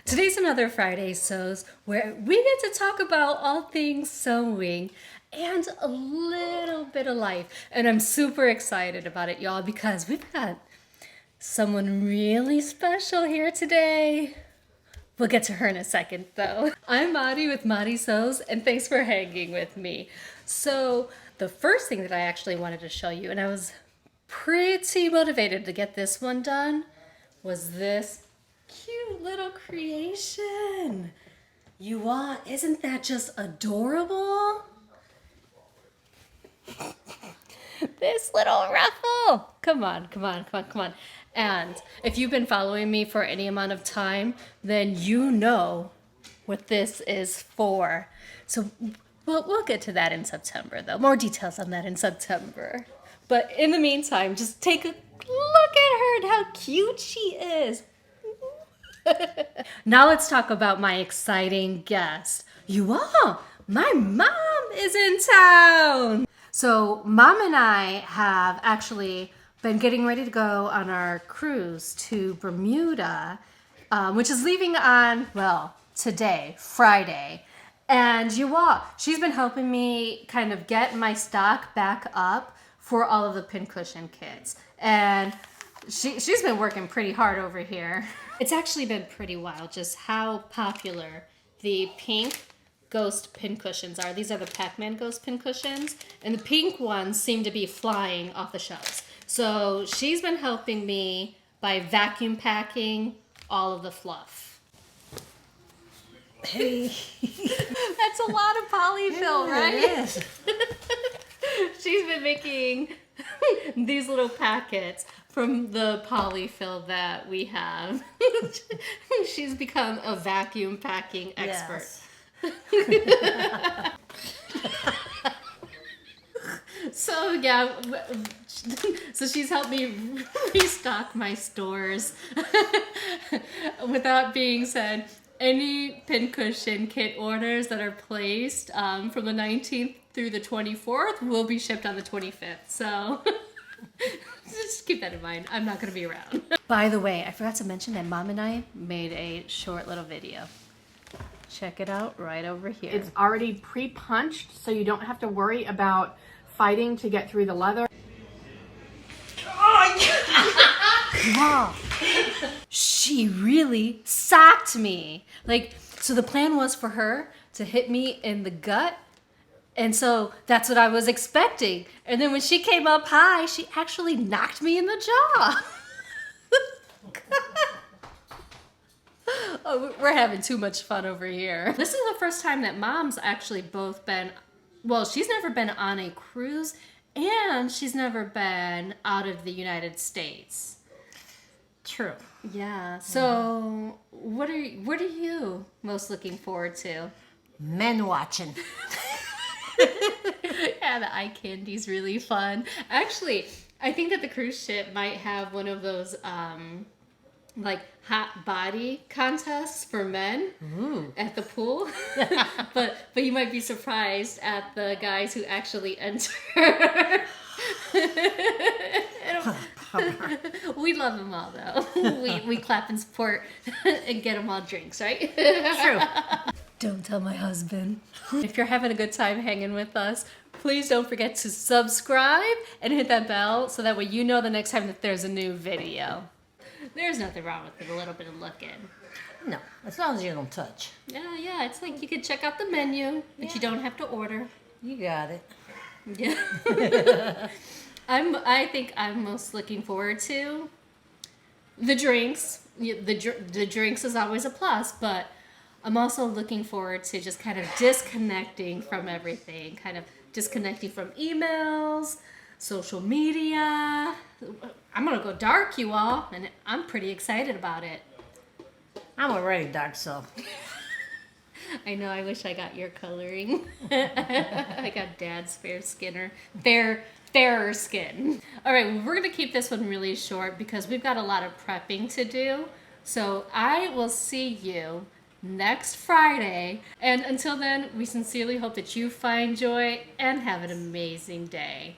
Today's another Friday Sews where we get to talk about all things sewing and a little bit of life. And I'm super excited about it, y'all, because we've got someone really special here today. We'll get to her in a second, though. I'm Maddie with Maddie Sews, and thanks for hanging with me. So the first thing that I actually wanted to show you, and I was pretty motivated to get this one done, was this cute little creation. You all, isn't that just adorable? This little ruffle. Come on, come on, come on, come on. And if you've been following me for any amount of time, then you know what this is for. So we'll get to that in September, though. More details on that in September. But in the meantime, just take a look at her and how cute she is. Now let's talk about my exciting guest. You all, my mom is in town. So Mom and I have actually been getting ready to go on our cruise to Bermuda, which is leaving on, well, today, Friday. And you all, she's been helping me kind of get my stock back up for all of the pincushion kits. And she's been working pretty hard over here. It's actually been pretty wild just how popular the pink ghost pincushions are. These are the Pac-Man ghost pincushions, and the pink ones seem to be flying off the shelves. So she's been helping me by vacuum packing all of the fluff. Hey. That's a lot of polyfill, Yeah, right? it is. She's been making these little packets from the polyfill that we have. She's become a vacuum packing expert. Yes. So yeah, so she's helped me restock my stores. With that being said, any pincushion kit orders that are placed from the 19th through the 24th will be shipped on the 25th. So just keep that in mind. I'm not going to be around. By the way, I forgot to mention that Mom and I made a short little video. Check it out right over here. It's already pre-punched, so you don't have to worry about fighting to get through the leather. Wow. She really socked me. Like, so the plan was for her to hit me in the gut. And so that's what I was expecting. And then when she came up high, she actually knocked me in the jaw. Oh, we're having too much fun over here. This is the first time that Mom's actually both been, well, she's never been on a cruise and she's never been out of the United States. True. Yeah. So what are you most looking forward to? Men watching. Yeah, the eye candy's really fun. Actually, I think that the cruise ship might have one of those like hot body contests for men. Ooh. At the pool. but you might be surprised at the guys who actually enter. We love them all, though. We clap and support and get them all drinks, right? True. Don't tell my husband. If you're having a good time hanging with us, please don't forget to subscribe and hit that bell so that way you know the next time that there's a new video. There's nothing wrong with it, a little bit of looking. No, as long as you don't touch. Yeah, it's like you can check out the menu, but you don't have to order. You got it. Yeah. I think I'm most looking forward to the drinks. The drinks is always a plus, but I'm also looking forward to just kind of disconnecting from everything, kind of disconnecting from emails, social media. I'm gonna go dark, you all, and I'm pretty excited about it. I'm already dark, so. I know, I wish I got your coloring. I got Dad's fairer skin. All right, well, we're gonna keep this one really short because we've got a lot of prepping to do. So I will see you next Friday. And until then, we sincerely hope that you find joy and have an amazing day.